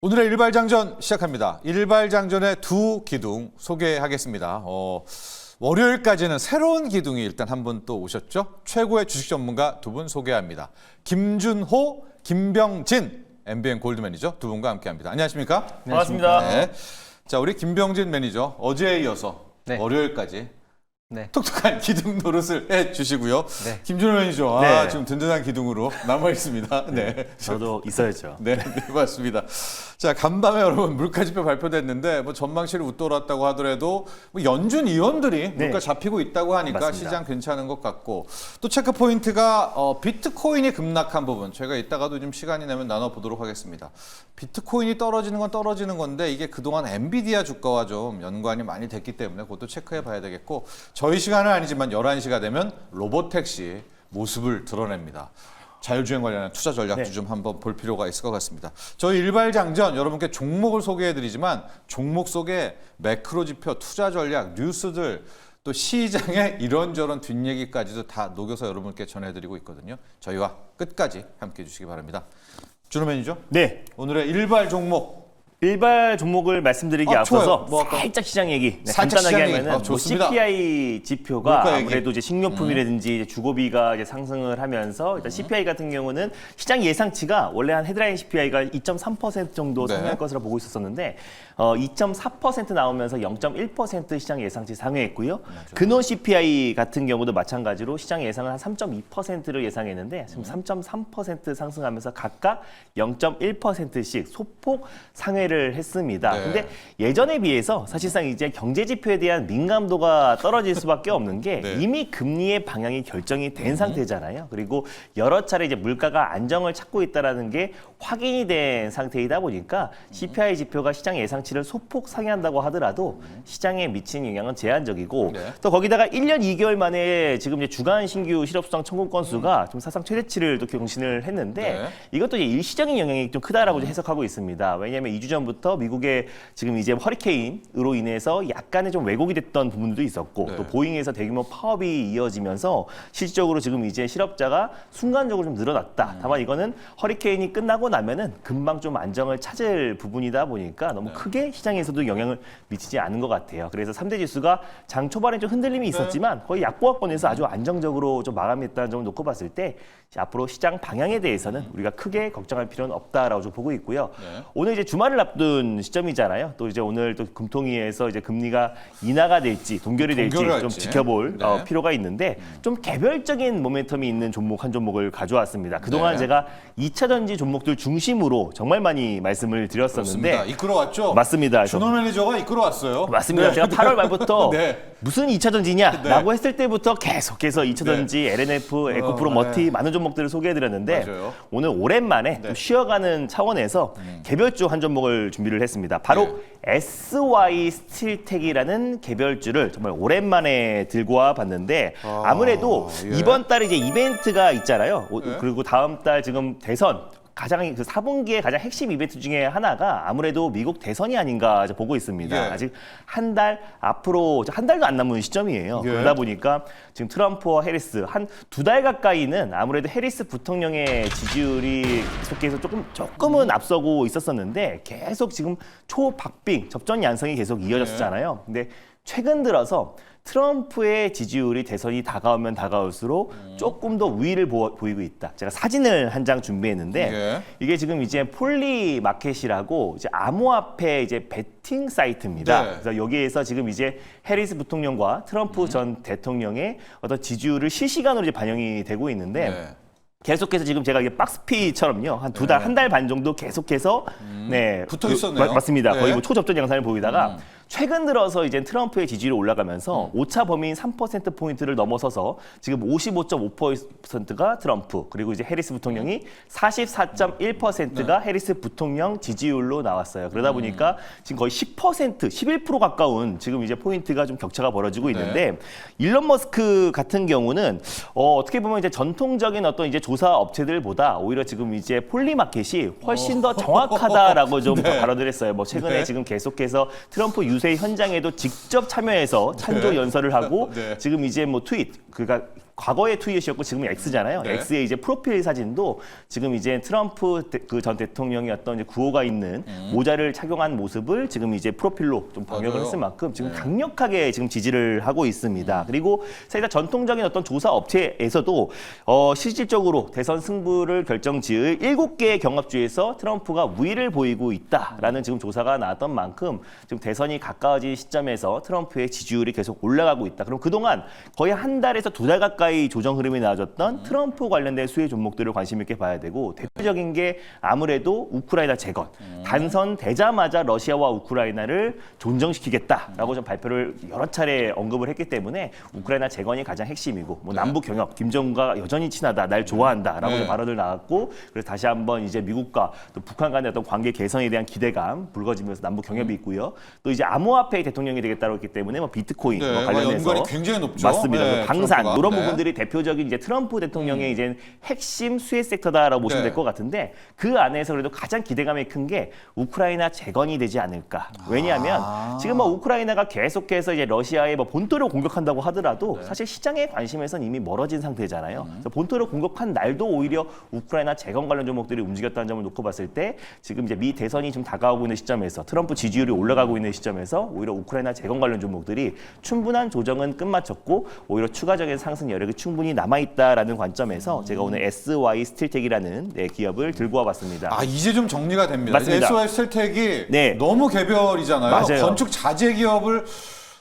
오늘의 일발장전 시작합니다. 일발장전의 두 기둥 소개하겠습니다. 월요일까지는 새로운 기둥이 일단 한 분 또 오셨죠. 최고의 주식 전문가 두 분 소개합니다. 김준호, 김병진 MBN 골드 매니저 두 분과 함께합니다. 안녕하십니까? 반갑습니다. 네. 자, 우리 김병진 매니저 어제에 이어서 네. 월요일까지 네. 독특한 기둥 노릇을 해주시고요. 네. 김준호 매니저, 네. 지금 든든한 기둥으로 남아 있습니다. 네. 저도 있어야죠. 네, 맞습니다. 자, 간밤에 여러분 물가지표 발표됐는데 뭐 전망치를 웃돌았다고 하더라도 뭐 연준 위원들이 물가 잡히고 있다고 하니까 맞습니다. 시장 괜찮은 것 같고 또 체크 포인트가 비트코인이 급락한 부분 저희가 이따가도 좀 시간이 나면 나눠보도록 하겠습니다. 비트코인이 떨어지는 건 떨어지는 건데 이게 그동안 엔비디아 주가와 좀 연관이 많이 됐기 때문에 그것도 체크해 봐야 되겠고 저희 시간은 아니지만 11시가 되면 로보택시 모습을 드러냅니다. 자율주행 관련한 투자 전략도 좀 한번 볼 필요가 있을 것 같습니다. 저희 일발장전 여러분께 종목을 소개해드리지만 종목 속에 매크로 지표, 투자 전략, 뉴스들 또 시장의 이런저런 뒷얘기까지도 다 녹여서 여러분께 전해드리고 있거든요. 저희와 끝까지 함께해 주시기 바랍니다. 준호 매니저, 네. 오늘의 일발 종목. 일발 종목을 말씀드리기 앞서서 좋아요. 뭐 아까 살짝 시장 얘기 살짝 간단하게 시장 얘기. 하면은 뭐 좋습니다. CPI 지표가 물가 얘기. 아무래도 이제 식료품이라든지 이제 주거비가 이제 상승을 하면서 일단 CPI 같은 경우는 시장 예상치가 원래 한 헤드라인 CPI가 2.3% 정도 네. 상회할 것으로 보고 있었었는데 2.4% 나오면서 0.1% 시장 예상치 상회했고요. 근원 CPI 같은 경우도 마찬가지로 시장 예상을 한 3.2%를 예상했는데 지금 3.3% 상승하면서 각각 0.1%씩 소폭 상회를 했습니다. 네. 근데 예전에 비해서 사실상 이제 경제 지표에 대한 민감도가 떨어질 수밖에 없는 게 네. 이미 금리의 방향이 결정이 된 상태잖아요. 그리고 여러 차례 이제 물가가 안정을 찾고 있다라는 게 확인이 된 상태이다 보니까 CPI 지표가 시장 예상치를 소폭 상회한다고 하더라도 시장에 미친 영향은 제한적이고 네. 또 거기다가 1년 2개월 만에 지금 이제 주간 신규 실업수당 청구 건수가 좀 사상 최대치를 또 경신을 했는데 네. 이것도 이제 일시적인 영향이 좀 크다라고 좀 해석하고 있습니다. 왜냐하면 2주 전부터 미국의 지금 이제 허리케인으로 인해서 약간의 좀 왜곡이 됐던 부분도 있었고 네. 또 보잉에서 대규모 파업이 이어지면서 실질적으로 지금 이제 실업자가 순간적으로 좀 늘어났다. 다만 이거는 허리케인이 끝나고 나면은 금방 좀 안정을 찾을 부분이다 보니까 너무 크게 시장에서도 영향을 미치지 않은 것 같아요. 그래서 3대 지수가 장 초반에 좀 흔들림이 있었지만 거의 약보합권에서 아주 안정적으로 좀 마감했다는 점을 놓고 봤을 때 앞으로 시장 방향에 대해서는 우리가 크게 걱정할 필요는 없다라고 좀 보고 있고요. 네. 오늘 이제 주말을 앞둔 시점이잖아요. 또 이제 오늘 또 금통위에서 이제 금리가 인하가 될지 동결이 될지 동결을 좀 할지. 지켜볼 네. 필요가 있는데 좀 개별적인 모멘텀이 있는 종목 한 종목을 가져왔습니다. 그동안 네. 제가 2차 전지 종목들 중심으로 정말 많이 말씀을 드렸었는데 그렇습니다. 이끌어왔죠? 맞습니다. 준호 매니저가 이끌어왔어요. 맞습니다. 네. 제가 8월 말부터 네. 무슨 2차 전지냐라고 했을 때부터 계속해서 2차 전지, LNF, 에코프로, 머티 많은 종목들을 소개해드렸는데 맞아요. 오늘 오랜만에 좀 쉬어가는 차원에서 개별주 한 종목을 준비를 했습니다. 바로 SY 스틸텍이라는 개별주를 정말 오랜만에 들고 와 봤는데 아무래도 예. 이번 달에 이제 이벤트가 있잖아요. 네. 그리고 다음 달 지금 대선 가장 그 4분기의 가장 핵심 이벤트 중에 하나가 아무래도 미국 대선이 아닌가 보고 있습니다. 예. 아직 한 달 앞으로 한 달도 안 남은 시점이에요. 예. 그러다 보니까 지금 트럼프와 해리스 한 2달 가까이는 아무래도 해리스 부통령의 지지율이 계속해서 조금은 앞서고 있었었는데 계속 지금 초박빙 접전 양상이 계속 이어졌잖아요. 근데 최근 들어서 트럼프의 지지율이 대선이 다가오면 다가올수록 조금 더 우위를 보이고 있다. 제가 사진을 한 장 준비했는데 예. 이게 지금 이제 폴리마켓이라고 이제 암호화폐 이제 베팅 사이트입니다. 네. 그래서 여기에서 지금 이제 해리스 부통령과 트럼프 전 대통령의 어떤 지지율을 실시간으로 이제 반영이 되고 있는데 네. 계속해서 지금 제가 이게 박스피처럼요 한 2달, 한 달 반 정도 계속해서 붙어 있었네요. 맞습니다. 네. 거의 뭐 초접전 양상을 보이다가 최근 들어서 이제 트럼프의 지지율이 올라가면서 오차 범위인 3% 포인트를 넘어서서 지금 55.5%가 트럼프 그리고 이제 해리스 부통령이 44.1%가 해리스 부통령 지지율로 나왔어요. 그러다 보니까 지금 거의 10%, 11% 가까운 지금 이제 포인트가 좀 격차가 벌어지고 있는데 일론 머스크 같은 경우는 어떻게 보면 이제 전통적인 어떤 이제 조사 업체들보다 오히려 지금 이제 폴리마켓이 훨씬 더 정확하다라고 좀 발언을 했어요. 뭐 최근에 지금 계속해서 트럼프 유세 현장에도 직접 참여해서 찬조 연설을 하고 네. 지금 이제 뭐 트윗 그러니까 과거의 트윗이었고 지금은 X잖아요. 네. X의 이제 프로필 사진도 지금 이제 트럼프 그 전 대통령이 어떤 이제 구호가 있는 모자를 착용한 모습을 지금 이제 프로필로 좀 번역을 맞아요. 했을 만큼 지금 네. 강력하게 지금 지지를 하고 있습니다. 그리고 사실 전통적인 어떤 조사 업체에서도 실질적으로 대선 승부를 결정지을 7개의 경합주에서 트럼프가 우위를 보이고 있다라는 지금 조사가 나왔던 만큼 지금 대선이 가까워진 시점에서 트럼프의 지지율이 계속 올라가고 있다. 그럼 그동안 거의 한 달에서 2달 가까이 조정 흐름이 나아졌던 트럼프 관련된 수혜 종목들을 관심 있게 봐야 되고 대표적인 게 아무래도 우크라이나 재건. 당선되자마자 러시아와 우크라이나를 존정시키겠다라고 좀 발표를 여러 차례 언급을 했기 때문에 우크라이나 재건이 가장 핵심이고 뭐 남북 경협, 김정은과 여전히 친하다, 날 좋아한다라고 좀 발언을 나왔고 그래서 다시 한번 이제 미국과 또 북한 간의 어떤 관계 개선에 대한 기대감 불거지면서 남북 경협이 있고요. 또 이제 암호화폐 대통령이 되겠다고 했기 때문에 뭐 비트코인 네, 뭐 관련해서 연관이 굉장히 높죠. 맞습니다. 네, 방산 트럼프가. 이런 네. 부분들이 대표적인 이제 트럼프 대통령의 이제 핵심 수혜 섹터다라고 보시면 네. 될 것 같은데 그 안에서 그래도 가장 기대감이 큰 게 우크라이나 재건이 되지 않을까. 왜냐하면 지금 뭐 우크라이나가 계속해서 이제 러시아의 뭐 본토를 공격한다고 하더라도 사실 시장의 관심에선 이미 멀어진 상태잖아요. 그래서 본토를 공격한 날도 오히려 우크라이나 재건 관련 종목들이 움직였다는 점을 놓고 봤을 때 지금 이제 미 대선이 좀 다가오고 있는 시점에서 트럼프 지지율이 올라가고 있는 시점에서 오히려 우크라이나 재건 관련 종목들이 충분한 조정은 끝마쳤고 오히려 추가적인 상승 여력이 충분히 남아있다라는 관점에서 제가 오늘 SY 스틸텍이라는 기업을 들고 와봤습니다. 아 이제 좀 정리가 됩니다. 맞습니다. SY 스텔텍이 네. 너무 개별이잖아요. 맞아요. 건축 자재 기업을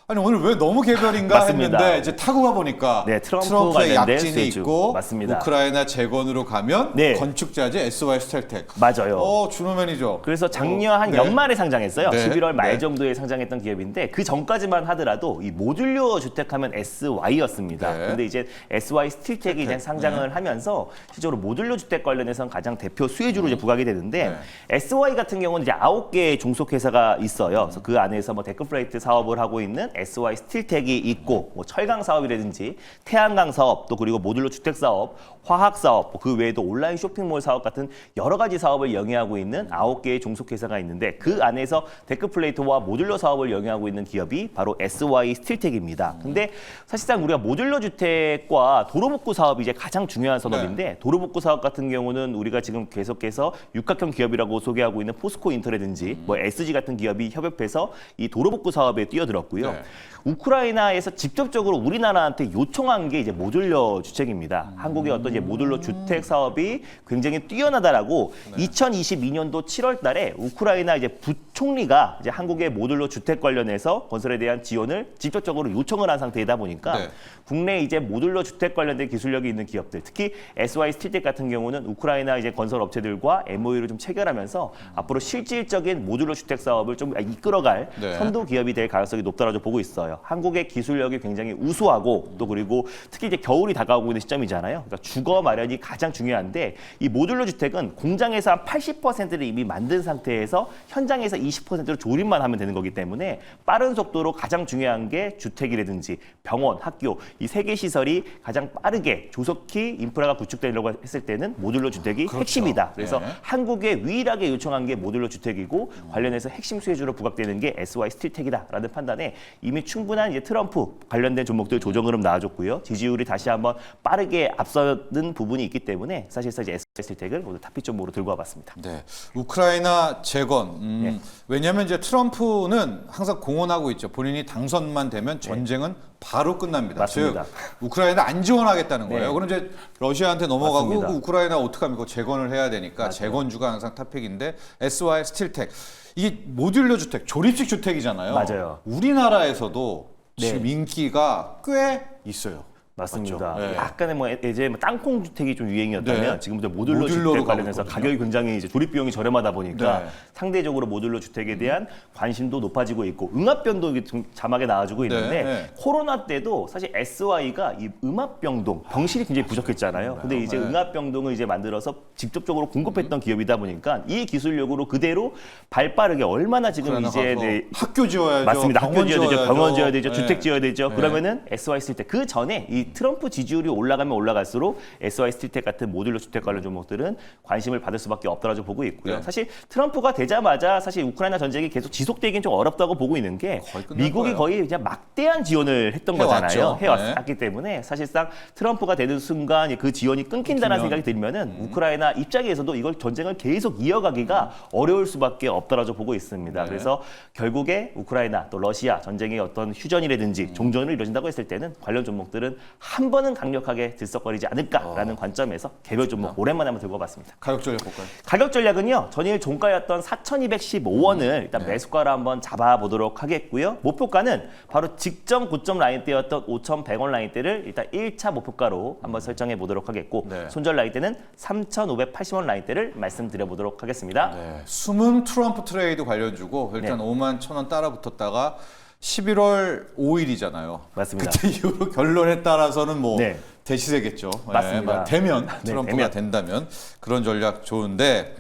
아니 오늘 왜 너무 개별인가 맞습니다. 했는데 이제 타고 가 보니까 네, 트럼프 트럼프의 관련된 약진이 수혜주. 있고 맞습니다. 우크라이나 재건으로 가면 네. 건축 자재 SY 스텔텍. 맞아요. 준호맨이죠. 그래서 작년 한 네. 연말에 상장했어요. 네. 11월 말 네. 정도에 상장했던 기업인데 그 전까지만 하더라도 이 모듈러 주택하면 SY였습니다. 네. 근데 이제 SY 스틸텍이 이제 상장을 하면서 실제로 모듈러 주택 관련해서는 가장 대표 수혜주로 이제 부각이 되는데 네. SY 같은 경우는 이제 9개의 종속 회사가 있어요. 그래서 그 안에서 뭐 데크플레이트 사업을 하고 있는 SY 스틸텍이 있고 뭐 철강 사업이라든지 태양광 사업 또 그리고 모듈러 주택 사업, 화학 사업, 그 외에도 온라인 쇼핑몰 사업 같은 여러 가지 사업을 영위하고 있는 9개의 종속 회사가 있는데 그 안에서 데크플레이트와 모듈러 사업을 영위하고 있는 기업이 바로 SY 스틸텍입니다. 근데 사실상 우리가 모듈러 주택과 도로복구 사업이 이제 가장 중요한 산업인데 도로복구 사업 같은 경우는 우리가 지금 계속해서 육각형 기업이라고 소개하고 있는 포스코 인터라든지 뭐 SG 같은 기업이 협업해서 이 도로복구 사업에 뛰어들었고요. 네. 우크라이나에서 직접적으로 우리나라한테 요청한 게 이제 모듈러 주택입니다. 한국의 어떤 이제 모듈러 주택 사업이 굉장히 뛰어나다라고 2022년도 7월달에 우크라이나 이제 부총리가 이제 한국의 모듈러 주택 관련해서 건설에 대한 지원을 직접적으로 요청을 한 상태이다 보니까 네. 국내 이제 모듈러 주택 관련된 기술력이 있는 기업들, 특히 SY 스틸텍 같은 경우는 우크라이나 이제 건설 업체들과 MOU를 좀 체결하면서 앞으로 실질적인 모듈러 주택 사업을 좀 이끌어갈 네. 선도 기업이 될 가능성이 높다라고 보고 있어요. 한국의 기술력이 굉장히 우수하고 또 그리고 특히 이제 겨울이 다가오고 있는 시점이잖아요. 그러니까 주거 마련이 가장 중요한데 이 모듈러 주택은 공장에서 한 80%를 이미 만든 상태에서 현장에서 20%로 조립만 하면 되는 거기 때문에 빠른 속도로 가장 중요한 게 주택이라든지 병원, 학교 이 세 개 시설이 가장 빠르게 조속히 인프라가 구축되려고 했을 때는 모듈러 주택이 그렇죠. 핵심이다. 그래서 네. 한국에 유일하게 요청한 게 모듈러 주택이고 관련해서 핵심 수혜주로 부각되는 게 SY 스틸텍이다라는 판단에 이미 충분한 이제 트럼프 관련된 종목들 조정 흐름 나와줬고요. 지지율이 다시 한번 빠르게 앞서는 부분이 있기 때문에 사실상 이제 SY 스틸텍을 오늘 탑픽 종목으로 들고 와봤습니다. 네, 우크라이나 재건. 네. 왜냐하면 이제 트럼프는 항상 공언하고 있죠. 본인이 당선만 되면 전쟁은 바로 끝납니다. 맞습니다. 즉 우크라이나 안 지원하겠다는 거예요. 네. 그럼 이제 러시아한테 넘어가고 맞습니다. 그 우크라이나 어떡합니까? 재건을 해야 되니까 맞아요. 재건주가 항상 탑픽인데 SY 스틸텍 이게 모듈러 주택, 조립식 주택이잖아요. 맞아요. 우리나라에서도 네. 지금 인기가 꽤 있어요. 맞습니다. 맞죠? 네. 약간의 뭐 예전에 뭐 땅콩 주택이 좀 유행이었다면 네. 지금부터 모듈러 모듈러로 주택 관련해서 가고 있거든요. 가격이 굉장히 이제 조립 비용이 저렴하다 보니까 네. 상대적으로 모듈러 주택에 대한 관심도 높아지고 있고 응압병도 좀 자막에 나와주고 있는데 네. 코로나 때도 사실 SY가 이 음압병동 병실이 굉장히 부족했잖아요. 근데 이제 네. 응압병동을 이제 만들어서 직접적으로 공급했던 기업이다 보니까 이 기술력으로 그대로 발빠르게 얼마나 지금 우크라이나 이제 가서 네, 학교 지어야죠. 맞습니다. 학교 병원 지어야 되죠, 지어야죠. 병원 지어야 되죠, 네. 주택 지어야 되죠. 네. 그러면은 SY 쓸 때 그 전에 이 이 트럼프 지지율이 올라가면 올라갈수록 SY 스틸텍 같은 모듈러 주택 관련 종목들은 관심을 받을 수밖에 없다라고 보고 있고요. 네. 사실 트럼프가 되자마자 사실 우크라이나 전쟁이 계속 지속되긴 좀 어렵다고 보고 있는 게 거의 끝날 미국이 거예요. 거의 그냥 막대한 지원을 했던 해왔죠. 거잖아요. 해왔기 때문에 사실상 트럼프가 되는 순간 그 지원이 끊긴다는 생각이 들면은 우크라이나 입장에서도 이걸 전쟁을 계속 이어가기가 어려울 수밖에 없다라고 보고 있습니다. 네. 그래서 결국에 우크라이나 또 러시아 전쟁의 어떤 휴전이라든지 종전을 이루어진다고 했을 때는 관련 종목들은 한 번은 강력하게 들썩거리지 않을까라는 관점에서 개별 종목 오랜만에 한번 들고 와봤습니다. 가격 전략 볼까요? 가격 전략은요. 전일 종가였던 4,215원을 일단 매수가로 한번 잡아보도록 하겠고요. 목표가는 바로 직전 고점 라인대였던 5,100원 라인대를 일단 1차 목표가로 한번 설정해 보도록 하겠고 네. 손절 라인대는 3,580원 라인대를 말씀드려보도록 하겠습니다. 네, 숨은 트럼프 트레이드 관련주고 일단 네. 51,000원 따라붙었다가 11월 5일이잖아요. 맞습니다. 그때 이후로 결론에 따라서는 뭐 네. 대시되겠죠. 맞습니다. 되면 네, 트럼프가 되면. 된다면 그런 전략 좋은데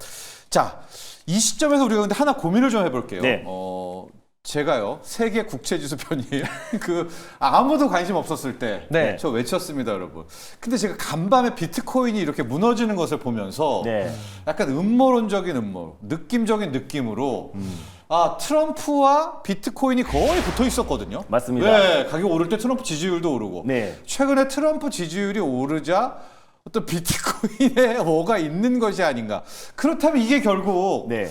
자, 이 시점에서 우리가 근데 하나 고민을 좀 해볼게요. 네. 제가요 세계 국채지수 편이에요. 아무도 관심 없었을 때, 네. 저 외쳤습니다, 여러분. 근데 제가 간밤에 비트코인이 이렇게 무너지는 것을 보면서 네. 약간 음모론적인 음모, 느낌적인 느낌으로 트럼프와 비트코인이 거의 붙어 있었거든요. 맞습니다. 네, 가격 오를 때 트럼프 지지율도 오르고. 네. 최근에 트럼프 지지율이 오르자 어떤 비트코인에 뭐가 있는 것이 아닌가. 그렇다면 이게 결국 네.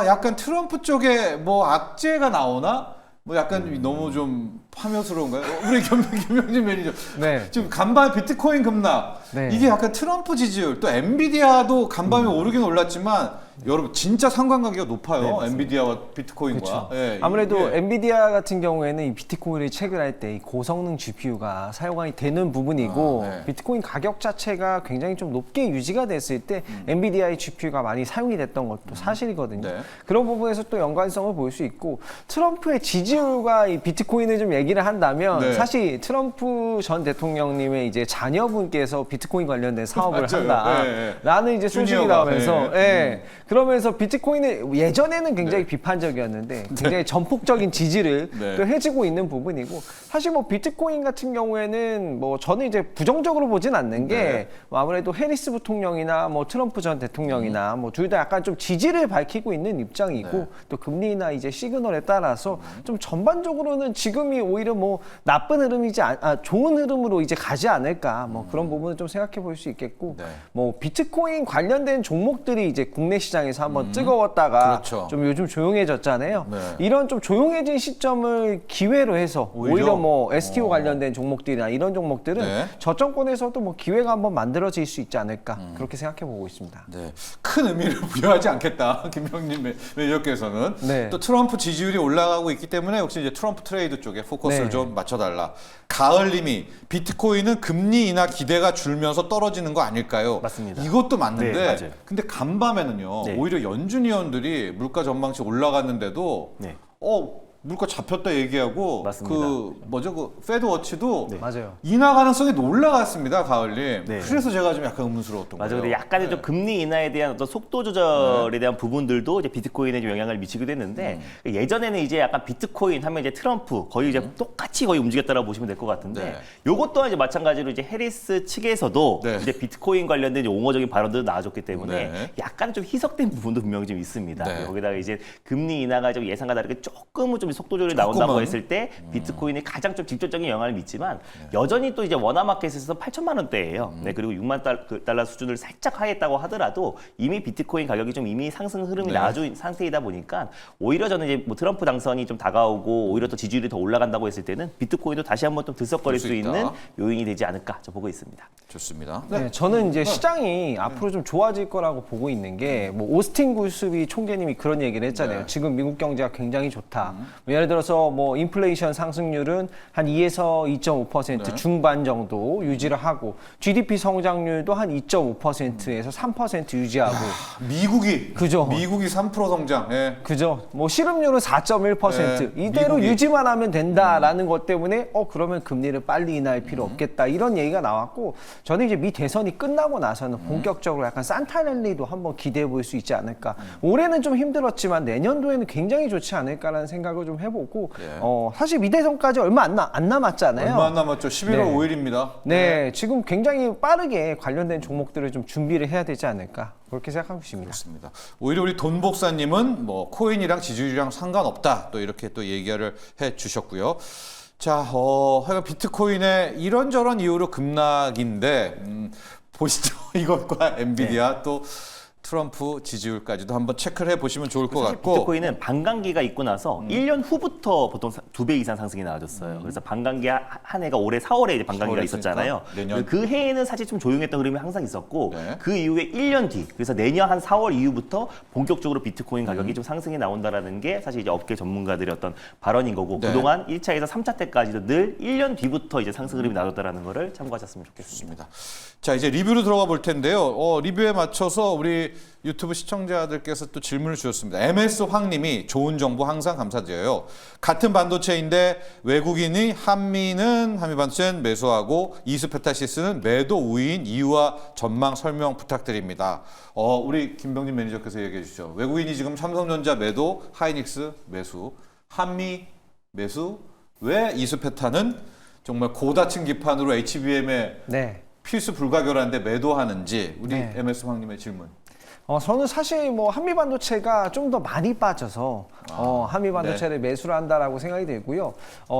약간 트럼프 쪽에 뭐 악재가 나오나? 뭐 약간 너무 좀 파묘스러운가요? 우리 김명진 매니저. 네. 지금 간밤에 비트코인 급락. 네. 이게 약간 트럼프 지지율. 또 엔비디아도 간밤에 오르긴 올랐지만 여러분 진짜 상관관계가 높아요. 네, 엔비디아와 비트코인과. 예, 아무래도 이게- 엔비디아 같은 경우에는 이 비트코인을 체결할 때 이 고성능 GPU가 사용이 되는 부분이고 네. 비트코인 가격 자체가 굉장히 좀 높게 유지가 됐을 때 엔비디아의 GPU가 많이 사용이 됐던 것도 사실이거든요. 네. 그런 부분에서 또 연관성을 볼 수 있고 트럼프의 지지율과 이 비트코인을 좀 얘기를 한다면 네. 사실 트럼프 전 대통령님의 이제 자녀분께서 비트코인 관련된 사업을 맞아요. 한다라는 이제 소식이 주니어가, 나오면서 네. 예. 그러면서 비트코인을 예전에는 굉장히 비판적이었는데 굉장히 전폭적인 지지를 네. 또 해주고 있는 부분이고 사실 뭐 비트코인 같은 경우에는 뭐 저는 이제 부정적으로 보진 않는 게 네. 뭐 아무래도 해리스 부통령이나 뭐 트럼프 전 대통령이나 뭐 둘 다 약간 좀 지지를 밝히고 있는 입장이고 네. 또 금리나 이제 시그널에 따라서 좀 전반적으로는 지금이 오히려 뭐 나쁜 흐름이지 좋은 흐름으로 이제 가지 않을까 뭐 그런 부분을 좀 생각해 볼 수 있겠고 네. 뭐 비트코인 관련된 종목들이 이제 국내 시장에서 한번 뜨거웠다가 그렇죠. 좀 요즘 조용해졌잖아요. 네. 이런 좀 조용해진 시점을 기회로 해서 오히려 뭐 STO 관련된 종목들이나 이런 종목들은 네. 저점권에서도 뭐 기회가 한번 만들어질 수 있지 않을까 그렇게 생각해 보고 있습니다. 네, 큰 의미를 부여하지 않겠다. 김병님 매니저께서는 네. 또 트럼프 지지율이 올라가고 있기 때문에 역시 이제 트럼프 트레이드 쪽에 포커스를 네. 좀 맞춰달라. 가을님이 비트코인은 금리 인하 기대가 줄면서 떨어지는 거 아닐까요? 맞습니다. 이것도 맞는데, 네, 맞아요. 근데 간밤에는요 네. 오히려 연준 위원들이 물가 전망치 올라갔는데도 네. 물가 잡혔다 얘기하고 맞습니다. 그 페드워치도 네. 맞아요. 인하 가능성이 올라갔습니다, 가을님. 네. 그래서 제가 좀 약간 의문스러웠던 맞아. 거예요. 근데 약간의 네. 좀 금리 인하에 대한 어떤 속도 조절에 대한 부분들도 이제 비트코인에 좀 영향을 미치기도 했는데 예전에는 이제 약간 비트코인 하면 이제 트럼프 거의 이제 똑같이 거의 움직였다라고 보시면 될 것 같은데 네. 요것 또한 이제 마찬가지로 이제 해리스 측에서도 네. 이제 비트코인 관련된 이제 옹호적인 발언도 나와줬기 때문에 네. 약간 좀 희석된 부분도 분명히 좀 있습니다. 네. 거기다가 이제 금리 인하가 좀 예상과 다르게 조금은 좀 속도 조절이 나온다고 조금은? 했을 때 비트코인이 가장 좀 직접적인 영향을 미치지만 여전히 또 이제 원화마켓에서 8천만 원대예요. 네, 그리고 6만 달러 수준을 살짝 하했다고 하더라도 이미 비트코인 가격이 좀 이미 상승 흐름이 네. 나아진 상태이다 보니까 오히려 저는 이제 뭐 트럼프 당선이 좀 다가오고 오히려 또 지지율이 더 올라간다고 했을 때는 비트코인도 다시 한번 좀 들썩거릴 수 수 있다. 있는 요인이 되지 않을까 저 보고 있습니다. 좋습니다. 네, 저는 이제 시장이 앞으로 좀 좋아질 거라고 보고 있는 게 뭐 오스틴 구스비 총재님이 그런 얘기를 했잖아요. 네. 지금 미국 경제가 굉장히 좋다. 뭐 예를 들어서 뭐 인플레이션 상승률은 한 2에서 2.5% 네. 중반 정도 유지를 하고 GDP 성장률도 한 2.5%에서 3% 유지하고 그죠. 미국이 3% 성장. 예. 그죠. 뭐 실업률은 4.1%. 네, 이대로 미국이. 유지만 하면 된다라는 것 때문에 그러면 금리를 빨리 인하할 필요 없겠다. 이런 얘기가 나왔고 저는 이제 미 대선이 끝나고 나서는 본격적으로 약간 산타 랠리도 한번 기대해 볼 수 있지 않을까. 올해는 좀 힘들었지만 내년도에는 굉장히 좋지 않을까라는 생각을 좀 좀 해보고 예. 사실 미대전까지 얼마 안 남았잖아요. 얼마 안 남았죠? 11월 네. 5일입니다. 네, 지금 굉장히 빠르게 관련된 종목들을 좀 준비를 해야 되지 않을까 그렇게 생각하고 있습니다. 그렇습니다. 오히려 우리 돈복사님은 뭐 코인이랑 지지율이랑 상관없다 또 이렇게 또 얘기를 해주셨고요. 자, 하여간 비트코인의 이런저런 이유로 급락인데 보시죠. 이것과 엔비디아 또 트럼프 지지율까지도 한번 체크를 해보시면 좋을 것 사실 같고. 비트코인은 반감기가 있고 나서 1년 후부터 보통 2배 이상 상승이 나와줬어요. 그래서 반감기 한 해가 올해 4월에 이제 반감기가 4월에 있었잖아요. 있으니까 내년. 그 해에는 사실 좀 조용했던 흐름이 항상 있었고 네. 그 이후에 1년 뒤, 그래서 내년 한 4월 이후부터 본격적으로 비트코인 가격이 좀 상승이 나온다라는 게 사실 이제 업계 전문가들의 어떤 발언인 거고 네. 그동안 1차에서 3차 때까지도 늘 1년 뒤부터 이제 상승 흐름이 나왔다라는 거를 참고하셨으면 좋겠습니다. 자, 이제 리뷰로 들어가 볼 텐데요. 리뷰에 맞춰서 우리 유튜브 시청자들께서 또 질문을 주셨습니다. MS 황님이 좋은 정보 항상 감사드려요. 같은 반도체인데 외국인이 한미 반도체는 매수하고 이수페타시스는 매도 우위인 이유와 전망 설명 부탁드립니다. 우리 김병진 매니저께서 얘기해 주시죠. 외국인이 지금 삼성전자 매도, 하이닉스 매수, 한미 매수, 왜 이수페타는 정말 고다층 기판으로 HBM에 네. 필수 불가결한데 매도하는지 우리 네. MS 황님의 질문. 저는 사실 뭐 한미 반도체가 좀 더 많이 빠져서 한미 반도체를 매수를 한다라고 생각이 되고요.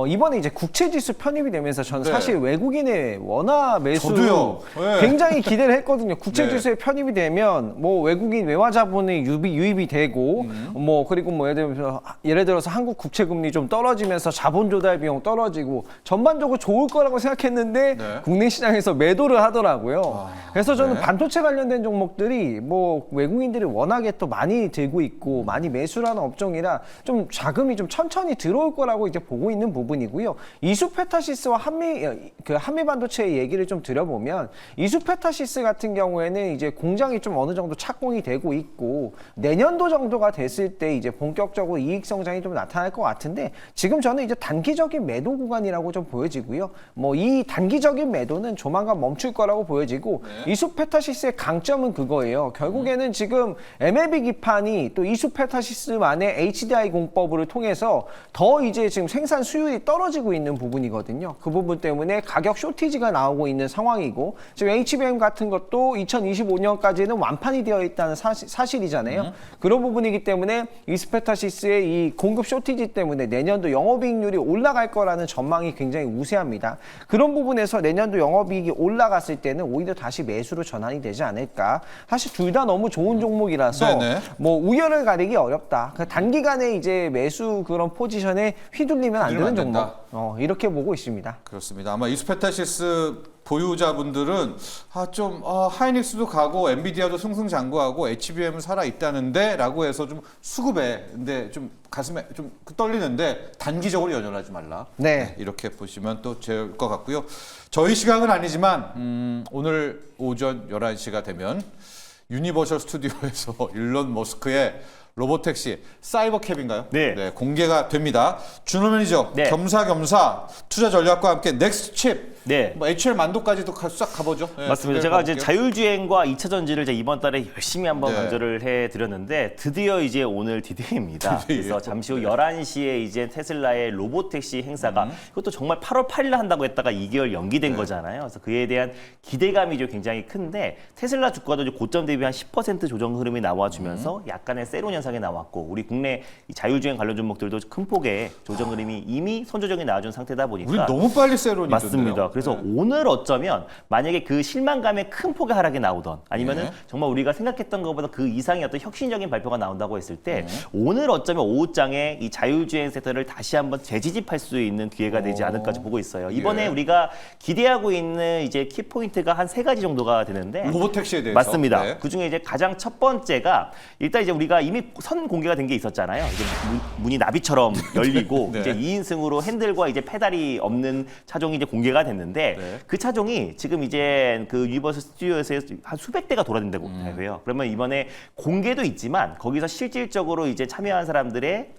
이번에 이제 국채지수 편입이 되면서 저는 네. 사실 외국인의 원화 매수 저도요. 네. 굉장히 기대를 했거든요. 국채지수에 편입이 되면 뭐 외국인 외화 자본이 유입이 되고 뭐 그리고 뭐 예를 들어서 한국 국채 금리 좀 떨어지면서 자본 조달 비용 떨어지고 전반적으로 좋을 거라고 생각했는데 네. 국내 시장에서 매도를 하더라고요. 그래서 저는 네. 반도체 관련된 종목들이 뭐 외국인들이 워낙에 또 많이 들고 있고 많이 매수를 하는 업종이라 좀 자금이 좀 천천히 들어올 거라고 이제 보고 있는 부분이고요. 이수페타시스와 한미 반도체의 얘기를 좀 드려보면 이수페타시스 같은 경우에는 이제 공장이 좀 어느 정도 착공이 되고 있고 내년도 정도가 됐을 때 이제 본격적으로 이익 성장이 좀 나타날 것 같은데 지금 저는 이제 단기적인 매도 구간이라고 좀 보여지고요. 뭐 이 단기적인 매도는 조만간 멈출 거라고 보여지고 이수페타시스의 강점은 그거예요. 결국에는 지금 MLB 기판이 또 이수페타시스만의 HDI 공법을 통해서 더 이제 지금 생산 수율이 떨어지고 있는 부분이거든요. 그 부분 때문에 가격 쇼티지가 나오고 있는 상황이고 지금 HBM 같은 것도 2025년까지는 완판이 되어 있다는 사실이잖아요. 그런 부분이기 때문에 이수페타시스의 이 공급 쇼티지 때문에 내년도 영업이익률이 올라갈 거라는 전망이 굉장히 우세합니다. 그런 부분에서 내년도 영업이익이 올라갔을 때는 오히려 다시 매수로 전환이 되지 않을까. 사실 둘 다 너무 좋은 종목이라서 네네. 뭐 우열을 가리기 어렵다. 단기간에 이제 매수 그런 포지션에 휘둘리면 안 되는 휘둘리면 안 된다. 종목. 이렇게 보고 있습니다. 그렇습니다. 아마 이수페타시스 보유자분들은 하이닉스도 가고 엔비디아도 승승장구하고 HBM은 살아 있다는데 라고 해서 좀 수급에 근데 좀 가슴에 좀 떨리는데 단기적으로 연연하지 말라. 네. 이렇게 보시면 또 좋을 것 같고요. 저희 시각은 아니지만 오늘 오전 11시가 되면 유니버셜 스튜디오에서 일론 머스크의 로보택시 사이버캡인가요? 네. 공개가 됩니다. 준호 매니저 네. 겸사겸사 투자 전략과 함께 넥스트 칩 네. 뭐 HL 만도까지도 싹 가보죠. 네, 맞습니다. 제가 이제 자율주행과 2차 전지를 이제 이번 달에 열심히 한번 네. 강조를 해드렸는데 드디어 이제 오늘 디데이입니다. 그래서 잠시 후 11시에 이제 테슬라의 로보택시 행사가 이것도 정말 8월 8일 한다고 했다가 2개월 연기된 네. 거잖아요. 그래서 그에 대한 기대감이 좀 굉장히 큰데 테슬라 주가도 이제 고점 대비 한 10% 조정 흐름이 나와주면서 약간의 세론 현상이 나왔고 우리 국내 이 자율주행 관련 종목들도 큰 폭의 조정 흐름이 이미 선조정이 나와준 상태다 보니까 우리 너무 빨리 세론이 맞습니다. 그래서 오늘 어쩌면 만약에 그 실망감에 큰 폭의 하락이 나오던 아니면은 네. 정말 우리가 생각했던 것보다 그 이상의 어떤 혁신적인 발표가 나온다고 했을 때 오늘 어쩌면 오후장에 이 자율주행 섹터를 다시 한번 재지집할 수 있는 기회가 되지 않을까 보고 있어요. 이번에 예. 우리가 기대하고 있는 이제 키포인트가 한 3가지 정도가 되는데 로보택시에 대해서 맞습니다. 네. 그 중에 이제 가장 첫 번째가 일단 이제 우리가 이미 선 공개가 된 게 있었잖아요. 이제 문이 나비처럼 열리고 네. 이제 2인승으로 핸들과 이제 페달이 없는 차종이 이제 공개가 됐는데 네. 그 차종이 지금 이제 그 유니버설 스튜디오에서 한 수백 대가 돌아다닌다고 해요. 그러면 이번에 공개도 있지만 거기서 실질적으로 이제 참여한 사람들의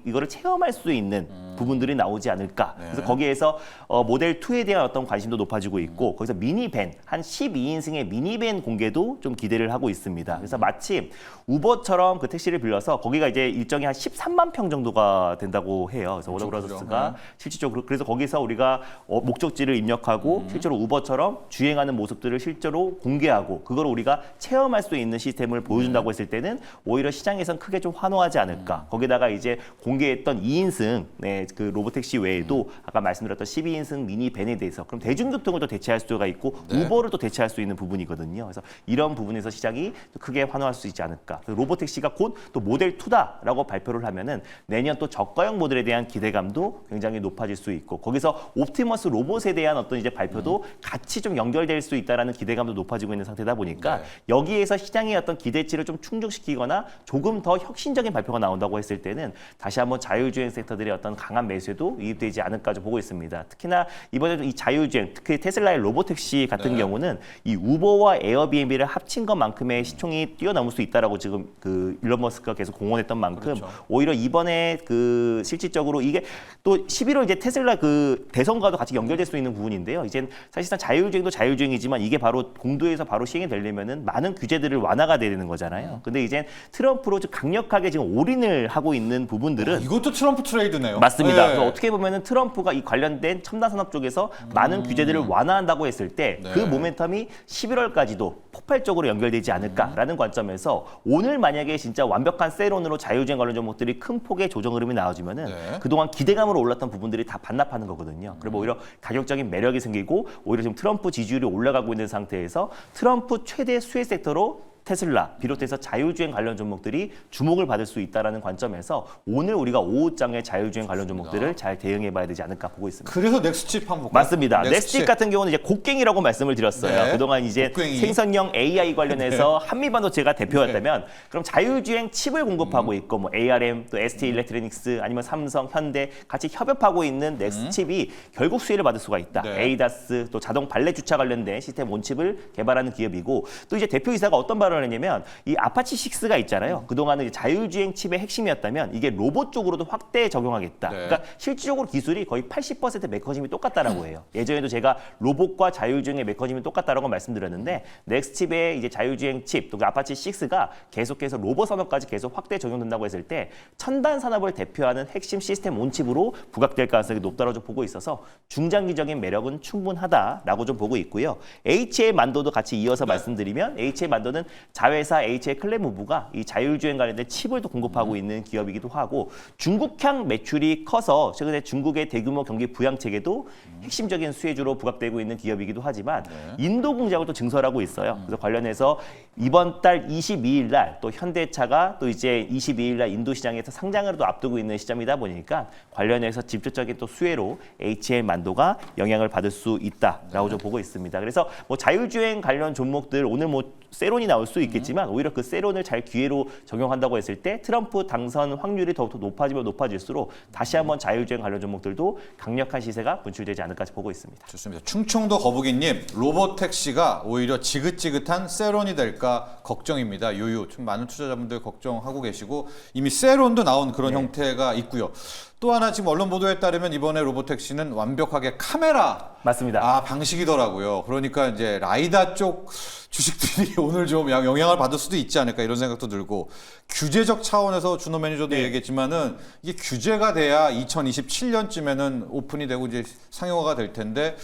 이거를 체험할 수 있는 부분들이 나오지 않을까. 네. 그래서 거기에서 모델 2에 대한 어떤 관심도 높아지고 있고 거기서 미니밴 한 12인승의 미니밴 공개도 좀 기대를 하고 있습니다. 그래서 마침 우버처럼 그 택시를 빌려서 거기가 이제 일정이 한 13만 평 정도가 된다고 해요. 그래서 워너브라더스가 실질적으로 그래서 거기서 우리가 목적지를 입력하고 실제로 우버처럼 주행하는 모습들을 실제로 공개하고 그걸 우리가 체험할 수 있는 시스템을 보여준다고 했을 때는 오히려 시장에선 크게 좀 환호하지 않을까. 거기다가 이제 공개했던 2인승 그 로보택시 외에도 아까 말씀드렸던 12인승 미니밴에 대해서 그럼 대중교통을 또 대체할 수가 있고 우버를 또 대체할 수 있는 부분이거든요. 그래서 이런 부분에서 시장이 크게 환호할 수 있지 않을까. 로보택시가 곧 또 모델 2다라고 발표를 하면은 내년 또 저가형 모델에 대한 기대감도 굉장히 높아질 수 있고 거기서 옵티머스 로봇에 대한 어떤 이제 발표도 같이 좀 연결될 수 있다라는 기대감도 높아지고 있는 상태다 보니까 여기에서 시장의 어떤 기대치를 좀 충족시키거나 조금 더 혁신적인 발표가 나온다고 했을 때는 다시 한번 자율주행 섹터들의 어떤 강한 매수에도 유입되지 않을까 좀 보고 있습니다. 특히나 이번에도 이 자율주행, 특히 테슬라의 로보택시 같은 경우는 이 우버와 에어비앤비를 합친 것만큼의 시총이 뛰어넘을 수 있다라고 지금 그 일론 머스크가 계속 공언했던 만큼 오히려 이번에 그 실질적으로 이게 또 11월 이제 테슬라 그 대선과도 같이 연결될 수 있는 부분인데요. 이제 사실상 자율주행도 자율주행이지만 이게 바로 공도에서 바로 시행이 되려면은 많은 규제들을 완화가 돼야 되는 거잖아요. 근데 이제 트럼프로 좀 강력하게 지금 올인을 하고 있는 부분들은 이것도 트럼프 트레이드네요. 맞습니다. 네. 그래서 어떻게 보면은 트럼프가 이 관련된 첨단 산업 쪽에서 많은 규제들을 완화한다고 했을 때 그 모멘텀이 11월까지도 폭발적으로 연결되지 않을까라는 관점에서 오늘 만약에 진짜 완벽한 세론으로 자율주행 관련 종목들이 큰 폭의 조정 흐름이 나와주면은 그동안 기대감으로 올랐던 부분들이 다 반납하는 거거든요. 그리고 오히려 가격적인 매력이 생기고 오히려 지금 트럼프 지지율이 올라가고 있는 상태에서 트럼프 최대 수혜 섹터로 테슬라 비롯해서 자율주행 관련 종목들이 주목을 받을 수 있다는 관점에서 오늘 우리가 오후장의 자율주행 관련 종목들을 잘 대응해봐야 되지 않을까 보고 있습니다. 그래서 넥스칩 한번 볼까요? 맞습니다. 넥스칩 같은 경우는 이제 곡괭이라고 말씀을 드렸어요. 네. 그동안 이제 곡괭이. 생성형 AI 관련해서 한미반도체가 대표였다면 그럼 자율주행 칩을 공급하고 있고 뭐 ARM 또 ST 일렉트로닉스 아니면 삼성, 현대 같이 협업하고 있는 넥스칩이 결국 수혜를 받을 수가 있다. 에이다스 또 자동 발렛 주차 관련된 시스템 온칩을 개발하는 기업이고 또 이제 대표이사가 어떤 발언을 했냐면 이 아파치 6가 있잖아요. 그동안은 이제 자율주행 칩의 핵심이었다면 이게 로봇 쪽으로도 확대 적용하겠다. 그러니까 실질적으로 기술이 거의 80% 메커니즘이 똑같다라고 해요. 예전에도 제가 로봇과 자율주행의 메커니즘이 똑같다라고 말씀드렸는데 넥스칩의 이제 자율주행 칩 또 그 아파치 6가 계속해서 로봇 산업까지 계속 확대 적용된다고 했을 때 첨단 산업을 대표하는 핵심 시스템 온칩으로 부각될 가능성이 높다고 좀 보고 있어서 중장기적인 매력은 충분하다라고 좀 보고 있고요. HA 만도도 같이 이어서 말씀드리면 HA 만도는 자회사 HA 클레무브가 이 자율주행 관련된 칩을 또 공급하고 있는 기업이기도 하고 중국향 매출이 커서 최근에 중국의 대규모 경기 부양책에도 핵심적인 수혜주로 부각되고 있는 기업이기도 하지만 인도 공장을 또 증설하고 있어요. 그래서 관련해서 이번 달 22일 날 또 현대차가 또 이제 22일 날 인도 시장에서 상장을 또 앞두고 있는 시점이다 보니까 관련해서 직접적인 또 수혜로 HL 만도가 영향을 받을 수 있다라고 좀 보고 있습니다. 그래서 뭐 자율주행 관련 종목들 오늘 뭐 세론이 나올 수 있겠지만 오히려 그 세론을 잘 기회로 적용한다고 했을 때 트럼프 당선 확률이 더욱더 높아지면 높아질수록 다시 한번 자율주행 관련 종목들도 강력한 시세가 분출되지 않을까 보고 있습니다. 좋습니다. 충청도 거북이님, 로보택시가 오히려 지긋지긋한 세론이 될까 걱정입니다. 유유. 좀 많은 투자자분들 걱정하고 계시고 이미 세론도 나온 그런 형태가 있고요. 또 하나 지금 언론 보도에 따르면 이번에 로보택시는 완벽하게 카메라 맞습니다. 방식이더라고요. 그러니까 이제 라이다 쪽 주식들이 오늘 좀 영향을 받을 수도 있지 않을까 이런 생각도 들고 규제적 차원에서 준호 매니저도 얘기했지만은 이게 규제가 돼야 2027년쯤에는 오픈이 되고 이제 상용화가 될 텐데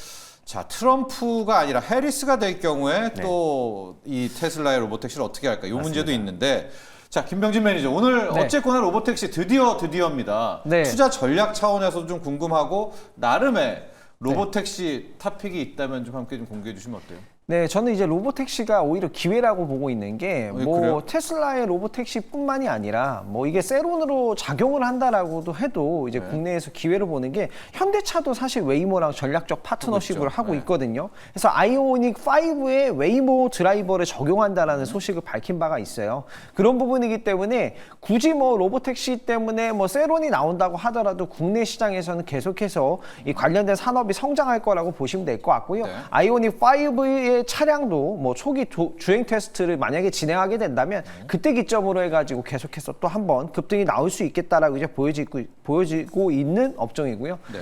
자 트럼프가 아니라 해리스가 될 경우에 또 이 테슬라의 로보택시를 어떻게 할까 이 문제도 있는데 자 김병진 매니저 오늘 어쨌거나 로보택시 드디어입니다. 투자 전략 차원에서 좀 궁금하고 나름의 로보택시 탑픽이 있다면 좀 함께 좀 공개해 주시면 어때요? 네, 저는 이제 로보택시가 오히려 기회라고 보고 있는 게 뭐 테슬라의 로보택시뿐만이 아니라 뭐 이게 세론으로 작용을 한다라고도 해도 이제 국내에서 기회를 보는 게 현대차도 사실 웨이모랑 전략적 파트너십을 하고 있거든요. 그래서 아이오닉 5에 웨이모 드라이버를 적용한다라는 소식을 밝힌 바가 있어요. 그런 부분이기 때문에 굳이 뭐 로보택시 때문에 뭐 세론이 나온다고 하더라도 국내 시장에서는 계속해서 이 관련된 산업이 성장할 거라고 보시면 될 것 같고요. 아이오닉 5의 당시에 차량도 뭐 초기 주행 테스트를 만약에 진행하게 된다면 그때 기점으로 해가지고 계속해서 또 한번 급등이 나올 수 있겠다라고 이제 보여지고 있는 업종이고요. 네.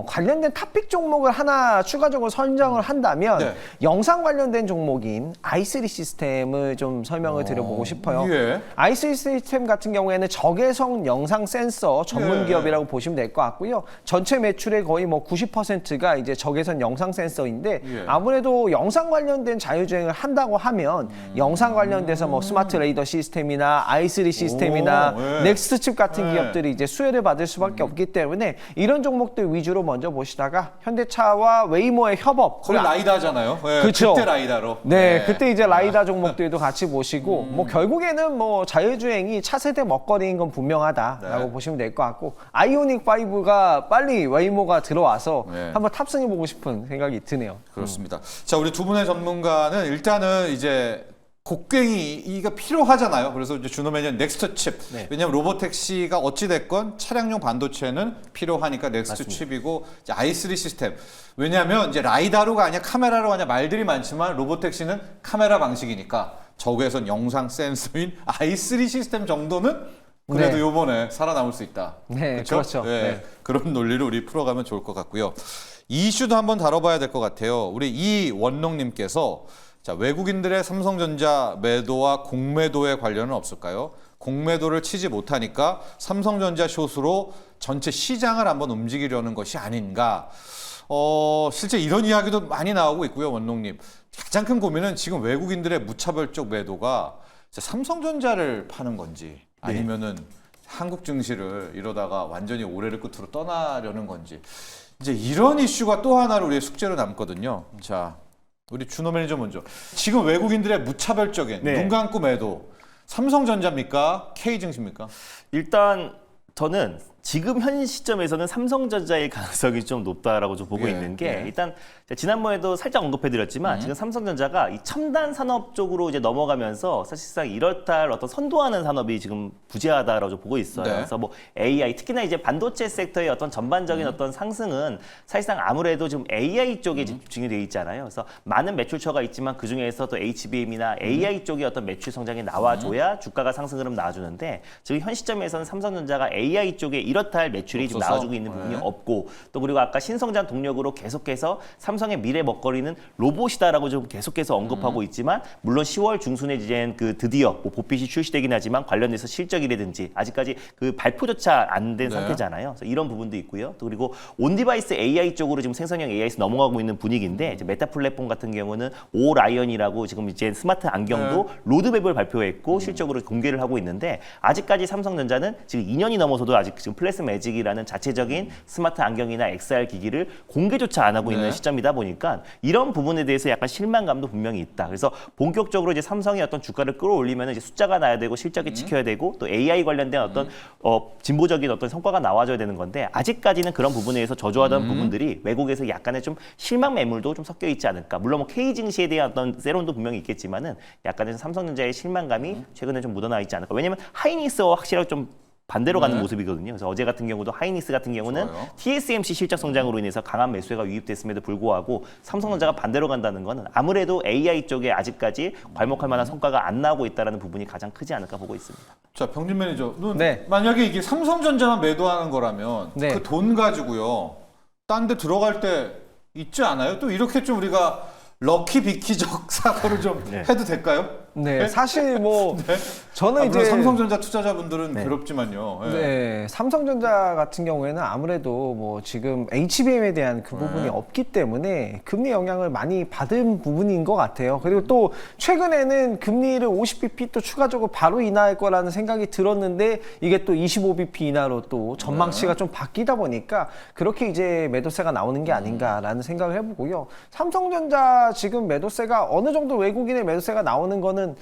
관련된 탑픽 종목을 하나 추가적으로 선정을 한다면 네. 영상 관련된 종목인 i3 시스템을 좀 설명을 드려보고 싶어요. 예. i3 시스템 같은 경우에는 적외선 영상 센서 전문 예. 기업이라고 보시면 될 것 같고요. 전체 매출의 거의 뭐 90%가 이제 적외선 영상 센서인데 예. 아무래도 영상 관련된 자율주행을 한다고 하면 영상 관련돼서 뭐 스마트 레이더 시스템이나 i3 시스템이나 오, 예. 넥스트 칩 같은 예. 기업들이 이제 수혜를 받을 수밖에 없기 때문에 이런 종목들 위주로 먼저 보시다가 현대차와 웨이모의 협업 거의 라이다잖아요. 예, 그쵸. 그때 라이다로. 네, 예. 그때 이제 라이다 종목들도 같이 보시고 뭐 결국에는 뭐 자율주행이 차세대 먹거리인 건 분명하다라고 네. 보시면 될 것 같고 아이오닉 5가 빨리 웨이모가 들어와서 네. 한번 탑승해 보고 싶은 생각이 드네요. 그렇습니다. 자, 우리 두 분의 전문가는 일단은 이제 곡괭이가 필요하잖아요. 그래서 이제 준호 매니저 넥스트 칩. 네. 왜냐하면 로보택시가 어찌됐건 차량용 반도체는 필요하니까 넥스트 칩이고 이제 i3 시스템. 왜냐하면 이제 라이다로가 아니야 카메라로 하냐 말들이 많지만 로보택시는 카메라 방식이니까 적외선 영상 센서인 i3 시스템 정도는 그래도 네. 요번에 살아남을 수 있다. 네, 그쵸? 그렇죠. 예, 네. 그런 논리를 우리 풀어가면 좋을 것 같고요. 이슈도 한번 다뤄봐야 될 것 같아요. 우리 이원농님께서 자, 외국인들의 삼성전자 매도와 공매도의 관련은 없을까요? 공매도를 치지 못하니까 삼성전자 숏으로 전체 시장을 한번 움직이려는 것이 아닌가. 실제 이런 이야기도 많이 나오고 있고요, 원농님. 가장 큰 고민은 지금 외국인들의 무차별적 매도가 삼성전자를 파는 건지 아니면은 한국 증시를 이러다가 완전히 올해를 끝으로 떠나려는 건지. 이제 이런 이슈가 또 하나로 우리의 숙제로 남거든요. 자, 우리 준호 매니저 먼저. 지금 외국인들의 무차별적인 네. 눈 감고 매도. 삼성전자입니까? K증시입니까? 일단 저는 지금 현 시점에서는 삼성전자의 가능성이 좀 높다라고 좀 보고 예, 있는 게 예. 일단 지난번에도 살짝 언급해드렸지만 지금 삼성전자가 이 첨단 산업 쪽으로 이제 넘어가면서 사실상 이렇다 어떤 선도하는 산업이 지금 부재하다라고 좀 보고 있어요. 네. 그래서 뭐 AI 특히나 이제 반도체 섹터의 어떤 전반적인 어떤 상승은 사실상 아무래도 지금 AI 쪽에 집중이 돼 있잖아요. 그래서 많은 매출처가 있지만 그 중에서 또 HBM이나 AI 쪽의 어떤 매출 성장이 나와줘야 주가가 상승 흐름 나와주는데 지금 현 시점에서는 삼성전자가 AI 쪽에 이렇다 할 매출이 지금 없어서? 나와주고 있는 부분이 네. 없고 또 그리고 아까 신성장 동력으로 계속해서 삼성의 미래 먹거리는 로봇이다라고 좀 계속해서 언급하고 있지만 물론 10월 중순에 이제 그 드디어 뭐 보핏이 출시되긴 하지만 관련돼서 실적이라든지 아직까지 그 발표조차 안 된 네. 상태잖아요. 그래서 이런 부분도 있고요. 또 그리고 온디바이스 AI 쪽으로 지금 생성형 AI에서 넘어가고 있는 분위기인데 이제 메타 플랫폼 같은 경우는 오라이언이라고 지금 이제 스마트 안경도 로드맵을 발표했고 실적으로 공개를 하고 있는데 아직까지 삼성전자는 지금 2년이 넘어서도 아직 지금 플래스 매직이라는 자체적인 스마트 안경이나 XR 기기를 공개조차 안 하고 있는 네. 시점이다 보니까 이런 부분에 대해서 약간 실망감도 분명히 있다. 그래서 본격적으로 이제 삼성이 어떤 주가를 끌어올리면 이제 숫자가 나야 되고 실적이 지켜야 되고 또 AI 관련된 어떤 진보적인 어떤 성과가 나와줘야 되는 건데 아직까지는 그런 부분에 대해서 저조하던 부분들이 외국에서 약간의 좀 실망 매물도 좀 섞여 있지 않을까. 물론 뭐 K 증시에 대한 어떤 세론도 분명히 있겠지만은 약간의 삼성전자의 실망감이 최근에 좀 묻어나 있지 않을까. 왜냐면 하이닉스와 확실하게 좀 반대로 가는 네. 모습이거든요. 그래서 어제 같은 경우도 하이닉스 같은 경우는 좋아요. TSMC 실적 성장으로 인해서 강한 매수가 유입됐음에도 불구하고 삼성전자가 반대로 간다는 거는 아무래도 AI 쪽에 아직까지 괄목할 만한 성과가 안 나오고 있다는 부분이 가장 크지 않을까 보고 있습니다. 자, 병진 매니저는 네. 만약에 이게 삼성전자만 매도하는 거라면 네. 그 돈 가지고요. 딴 데 들어갈 때 있지 않아요? 또 이렇게 좀 우리가 럭키 비키적 사고를 좀 네. 해도 될까요? 네, 사실 뭐 저는 물론 이제 삼성전자 투자자분들은 괴롭지만요. 예. 네, 삼성전자 같은 경우에는 아무래도 뭐 지금 HBM에 대한 그 부분이 네. 없기 때문에 금리 영향을 많이 받은 부분인 것 같아요. 그리고 또 최근에는 금리를 50bp 또 추가적으로 바로 인하할 거라는 생각이 들었는데 이게 또 25bp 인하로 또 전망치가 좀 바뀌다 보니까 그렇게 이제 매도세가 나오는 게 아닌가라는 생각을 해보고요. 삼성전자 지금 매도세가 어느 정도 외국인의 매도세가 나오는 거는 거는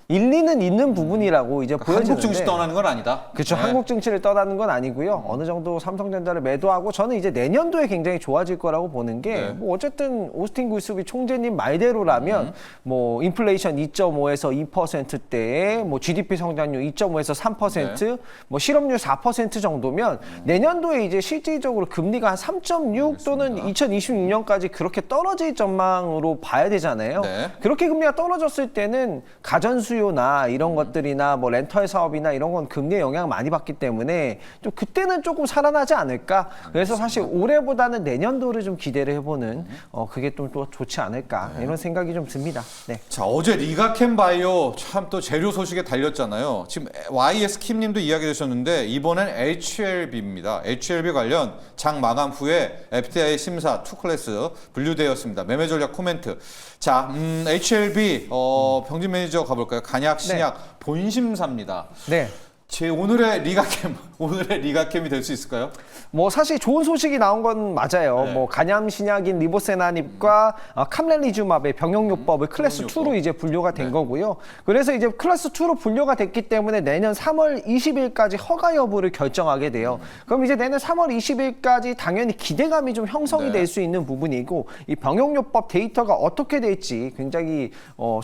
일리는 있는 부분이라고 이제 보여지는데 한국 증시 떠나는 건 아니다. 그렇죠. 네. 한국 증시를 떠나는 건 아니고요. 어느 정도 삼성전자를 매도하고 저는 이제 내년도에 굉장히 좋아질 거라고 보는 게 네. 뭐 어쨌든 오스틴 구스비 총재님 말대로라면 뭐 인플레이션 2.5에서 2%대에 뭐 GDP 성장률 2.5에서 3%, 뭐 실업률 4% 정도면 내년도에 이제 실질적으로 금리가 한 3.6 또는 2026년까지 그렇게 떨어질 전망으로 봐야 되잖아요. 네. 그렇게 금리가 떨어졌을 때는 가전 수요나 이런 것들이나 뭐 렌털 사업이나 이런 건 금리의 영향을 많이 받기 때문에 좀 그때는 조금 살아나지 않을까. 그래서 사실 올해보다는 내년도를 좀 기대를 해보는 그게 좀 또 좋지 않을까 이런 생각이 좀 듭니다. 네. 자, 어제 리가캠 바이오 참 또 재료 소식에 달렸잖아요. 지금 YS 킴님도 이야기 주셨는데 이번엔 HLB입니다. HLB 관련 장 마감 후에 FDI 심사 2클래스 분류되었습니다. 매매 전략 코멘트. 자, HLB 병진 매니저 가볼까요? 간약, 신약, 본심사입니다. 네. 제 오늘의 리가캠이 될 수 있을까요? 뭐 사실 좋은 소식이 나온 건 맞아요. 네. 뭐 간암 신약인 리보세나닙과 캄렐리주맙의 병용요법을 클래스 2로 이제 분류가 된 거고요. 그래서 이제 클래스 2로 분류가 됐기 때문에 내년 3월 20일까지 허가 여부를 결정하게 돼요. 그럼 이제 내년 3월 20일까지 당연히 기대감이 좀 형성이 될 수 있는 부분이고 이 병용요법 데이터가 어떻게 될지 굉장히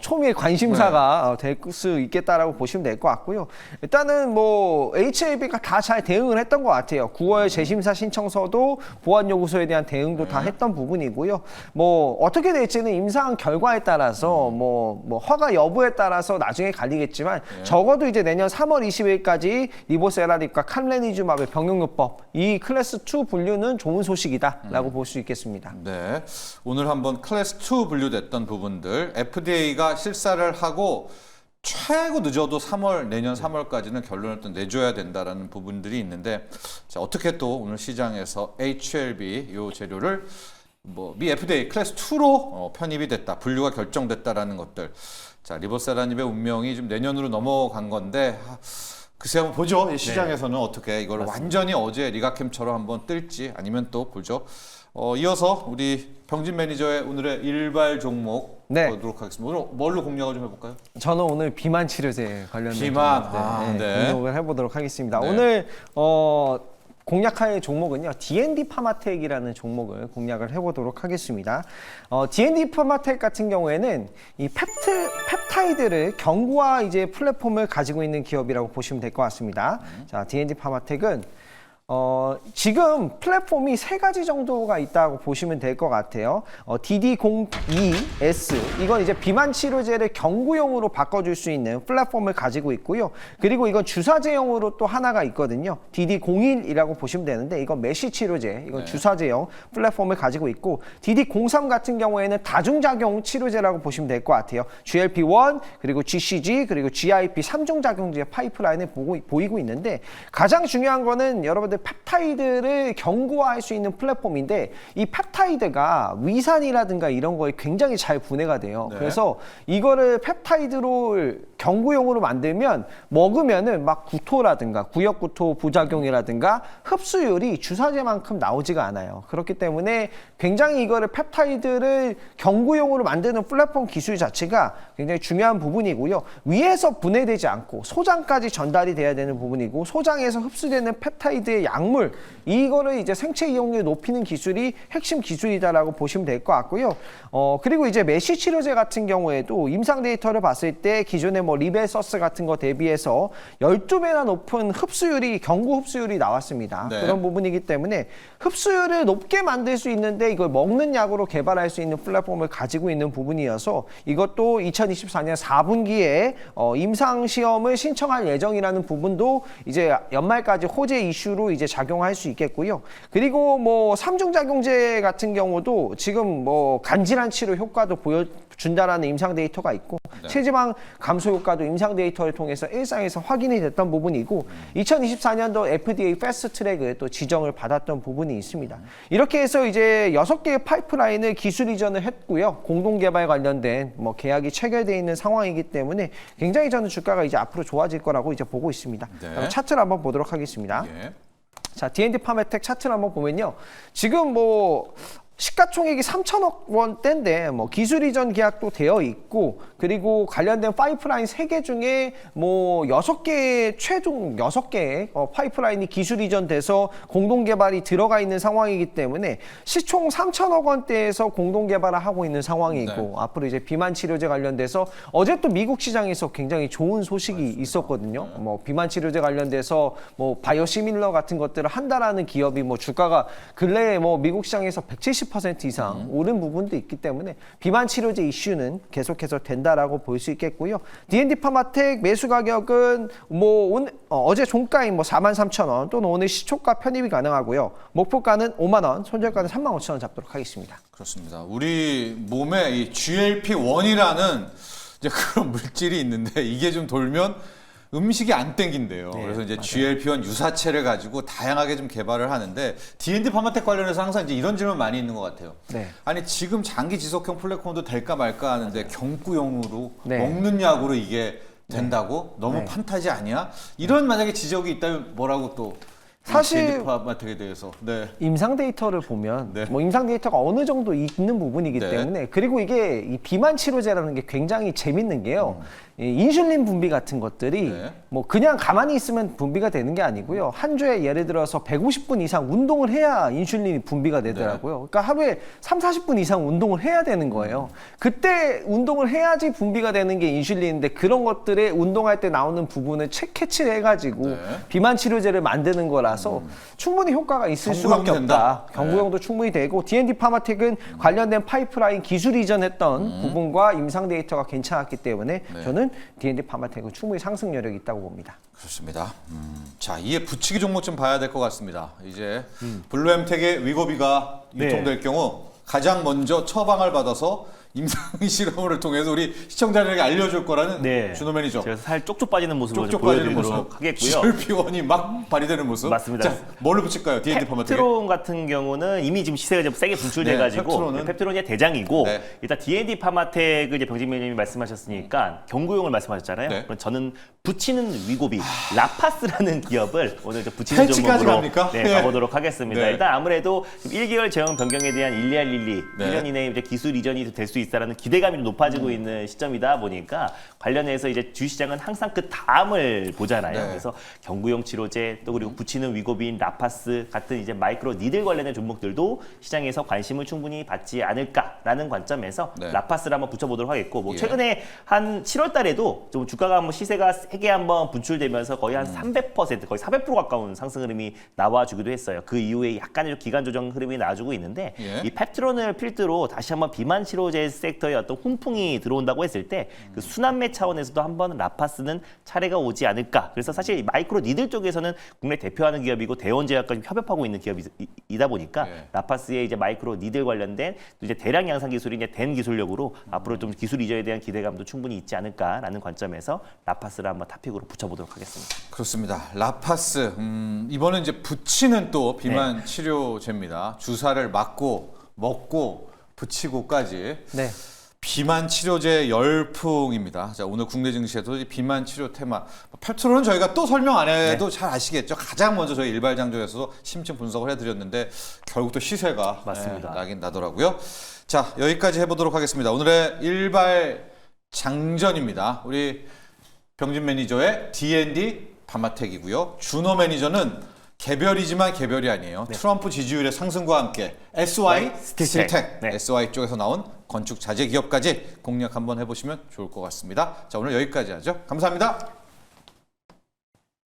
초미의 관심사가 될 수 있겠다라고 보시면 될 것 같고요. 일단은 뭐 HLB가 다 잘 대응을 했던 것 같아요. 9월 재심사 신청서도 보안 요구서에 대한 대응도 다 했던 부분이고요. 뭐 어떻게 될지는 임상 결과에 따라서 뭐 허가 여부에 따라서 나중에 갈리겠지만 적어도 이제 내년 3월 20일까지 리보세라닙과 캄레니주맙의 병용요법 이 클래스 2 분류는 좋은 소식이다라고 볼 수 있겠습니다. 네, 오늘 한번 클래스 2 분류됐던 부분들 FDA가 실사를 하고 최고 늦어도 내년 3월까지는 결론을 또 내줘야 된다라는 부분들이 있는데, 자, 어떻게 또 오늘 시장에서 HLB 요 재료를 미 FDA 클래스 2로 편입이 됐다, 분류가 결정됐다라는 것들. 자, 리보세라닙의 운명이 좀 내년으로 넘어간 건데, 글쎄 한번 보죠. 이 시장에서는 어떻게 이걸 완전히 어제 리가캠처럼 한번 뜰지 아니면 또 보죠. 이어서 우리 병진 매니저의 오늘의 일발 종목 보도록 하겠습니다. 오늘 뭘로 공략을 좀 해볼까요? 저는 오늘 비만 치료제 관련된 비만. 공략을 해보도록 하겠습니다. 네. 오늘 공략할 종목은요, D&D 파마텍이라는 종목을 공략을 해보도록 하겠습니다. D&D 파마텍 같은 경우에는 이 펩타이드를 경구화 이제 플랫폼을 가지고 있는 기업이라고 보시면 될 것 같습니다. 자, D&D 파마텍은 지금 플랫폼이 3가지 정도가 있다고 보시면 될 것 같아요. DD02S, 이건 이제 비만 치료제를 경구용으로 바꿔줄 수 있는 플랫폼을 가지고 있고요. 그리고 이건 주사제용으로 또 하나가 있거든요. DD01이라고 보시면 되는데 이건 메시 치료제, 이건 주사제용 플랫폼을 가지고 있고, DD03 같은 경우에는 다중작용 치료제라고 보시면 될 것 같아요. GLP-1, 그리고 GCG, 그리고 GIP 3중작용제 파이프라인을 보이고 있는데, 가장 중요한 거는 여러분들 펩타이드를 경구화할 수 있는 플랫폼인데, 이 펩타이드가 위산이라든가 이런 거에 굉장히 잘 분해가 돼요. 그래서 이거를 펩타이드로 경구용으로 만들면 먹으면은 막 구토라든가 구역구토 부작용이라든가 흡수율이 주사제만큼 나오지가 않아요. 그렇기 때문에 굉장히 이거를 펩타이드를 경구용으로 만드는 플랫폼 기술 자체가 굉장히 중요한 부분이고요. 위에서 분해되지 않고 소장까지 전달이 돼야 되는 부분이고, 소장에서 흡수되는 펩타이드의 약물, 이거를 이제 생체 이용률 높이는 기술이 핵심 기술이다라고 보시면 될 것 같고요. 그리고 이제 메시 치료제 같은 경우에도 임상 데이터를 봤을 때 기존의 뭐 리베서스 같은 거 대비해서 12배나 높은 흡수율이, 경구 흡수율이 나왔습니다. 그런 부분이기 때문에 흡수율을 높게 만들 수 있는데 이걸 먹는 약으로 개발할 수 있는 플랫폼을 가지고 있는 부분이어서 이것도 2024년 4분기에 임상 시험을 신청할 예정이라는 부분도 이제 연말까지 호재 이슈로 이제 작용할 수 있겠고요. 그리고 뭐 3중작용제 같은 경우도 지금 뭐 간질환 치료 효과도 보여준다라는 임상 데이터가 있고, 체지방 감소 효과도 임상 데이터를 통해서 일상에서 확인이 됐던 부분이고, 2024년도 FDA 패스트 트랙을 또 지정을 받았던 부분이 있습니다. 이렇게 해서 이제 6개의 파이프라인을 기술 이전을 했고요. 공동 개발 관련된 뭐 계약이 체결되어 있는 상황이기 때문에 굉장히 저는 주가가 이제 앞으로 좋아질 거라고 이제 보고 있습니다. 차트를 한번 보도록 하겠습니다. 자, D&D 파마텍 차트를 한번 보면요. 지금 뭐 시가총액이 3천억 원대인데 뭐 기술 이전 계약도 되어 있고 그리고 관련된 파이프라인 3개 중에 뭐 6개 최종 6개의 파이프라인이 기술 이전돼서 공동 개발이 들어가 있는 상황이기 때문에 시총 3천억 원대에서 공동 개발을 하고 있는 상황이고 네. 앞으로 이제 비만 치료제 관련돼서 어제 또 미국 시장에서 굉장히 좋은 소식이 있었거든요. 뭐 비만 치료제 관련돼서 뭐 바이오시밀러 같은 것들을 한다라는 기업이 뭐 주가가 근래에 뭐 미국 시장에서 170% 이상 오른 부분도 있기 때문에 비만 치료제 이슈는 계속해서 된다라고 볼 수 있겠고요. D&D 파마텍 매수 가격은 뭐 어제 종가인 뭐 43,000원 또는 오늘 시초가 편입이 가능하고요. 목표가는 5만 원, 손절가는 35,000원 잡도록 하겠습니다. 그렇습니다. 우리 몸에 이 GLP-1이라는 이제 그런 물질이 있는데 이게 좀 돌면 음식이 안 땡긴대요. 그래서 이제 GLP-1 유사체를 가지고 다양하게 좀 개발을 하는데 D&D 파마텍 관련해서 항상 이제 이런 질문 많이 있는 것 같아요. 네. 아니 지금 장기 지속형 플랫폼도 될까 말까 하는데 경구용으로 네. 먹는 약으로 이게 된다고? 너무 판타지 아니야? 이런 만약에 지적이 있다면 뭐라고 또 사실 D&D 파마텍에 대해서 임상 데이터를 보면 네. 뭐 임상 데이터가 어느 정도 있는 부분이기 네. 때문에 그리고 이게 이 비만 치료제라는 게 굉장히 재밌는 게요. 이 인슐린 분비 같은 것들이 네. 뭐 그냥 가만히 있으면 분비가 되는 게 아니고요. 한 주에 예를 들어서 150분 이상 운동을 해야 인슐린이 분비가 되더라고요. 그러니까 하루에 30-40분 이상 운동을 해야 되는 거예요. 그때 운동을 해야지 분비가 되는 게 인슐린인데 그런 것들에 운동할 때 나오는 부분을 캐치를 해가지고 네. 비만 치료제를 만드는 거라서 충분히 효과가 있을 수밖에 경구용 된다. 없다. 경구용도 충분히 되고 D&D 파마텍은 관련된 파이프라인 기술 이전했던 부분과 임상 데이터가 괜찮았기 때문에 저는 D&D 파마텍은 충분히 상승 여력이 있다고 봅니다. 그렇습니다. 자, 이에 붙이기 종목 좀 봐야 될 것 같습니다. 이제 블루엠텍의 위고비가 네. 유통될 경우 가장 먼저 처방을 받아서 임상 실험을 통해서 우리 시청자들에게 알려줄 거라는 네. 준호 매니저. 제가 살 쪽쪽 빠지는 모습을 좀 쪽쪽 빠지는 보여드리도록 모습. 하겠고요. GLP-1이 막 발휘되는 모습. 맞습니다. 자, 뭘로 붙일까요? D&D 파마텍에. 펩트론 같은 경우는 이미 지금 시세가 좀 세게 분출돼가지고 네, 펩트론이 대장이고 네. 일단 D&D 파마텍을 이제 병진매님이 말씀하셨으니까 경구용을 말씀하셨잖아요. 네. 그럼 저는 붙이는 위고비 라파스라는 기업을 오늘 좀 붙이는 펼치까지 종목으로 갑니까? 네, 네. 가보도록 하겠습니다. 네. 일단 아무래도 1개월 제형 변경에 대한 일리알릴리 네. 1년 이내에 이제 기술 이전이 될 수 있다라는 기대감이 좀 높아지고 있는 시점이다 보니까 관련해서 이제 주시장은 항상 그 다음을 보잖아요. 네. 그래서 경구용 치료제 또 그리고 붙이는 위고비인 라파스 같은 이제 마이크로 니들 관련된 종목들도 시장에서 관심을 충분히 받지 않을까라는 관점에서 네. 라파스를 한번 붙여보도록 하겠고 뭐 예. 최근에 한 7월 달에도 좀 주가가 한번 시세가 세게 한번 분출되면서 거의 한 300% 거의 400% 가까운 상승 흐름이 나와주기도 했어요. 그 이후에 약간의 좀 기간 조정 흐름이 나와주고 있는데 예. 이 펩트론을 필두로 다시 한번 비만 치료제 섹터에 어떤 훈풍이 들어온다고 했을 때 그 순환매 차원에서도 한번 라파스는 차례가 오지 않을까. 그래서 사실 마이크로 니들 쪽에서는 국내 대표하는 기업이고 대원제약과 좀 협업하고 있는 기업이다 보니까 예. 라파스의 이제 마이크로 니들 관련된 또 이제 대량 양산 기술이 이제 된 기술력으로 앞으로 좀 기술 이전에 대한 기대감도 충분히 있지 않을까라는 관점에서 라파스를 한번 탑픽으로 붙여보도록 하겠습니다. 그렇습니다. 라파스 이번엔 이제 붙이는 또 비만 치료제입니다. 주사를 맞고 먹고 붙이고까지 네. 비만 치료제 열풍입니다. 자, 오늘 국내 증시에도 이 비만 치료 테마 펩트론은 저희가 또 설명 안 해도 잘 아시겠죠. 가장 먼저 저희 일발장조에서 심층 분석을 해드렸는데 결국 또 시세가 맞습니다. 나긴 나더라고요. 자, 여기까지 해보도록 하겠습니다. 오늘의 일발장전입니다. 우리 병진 매니저의 D&D 파마텍이고요. 준호 매니저는 개별이지만 개별이 아니에요. 트럼프 지지율의 상승과 함께 SY 스틸텍, 네. SY 쪽에서 나온 건축 자재 기업까지 공략 한번 해보시면 좋을 것 같습니다. 자, 오늘 여기까지 하죠. 감사합니다.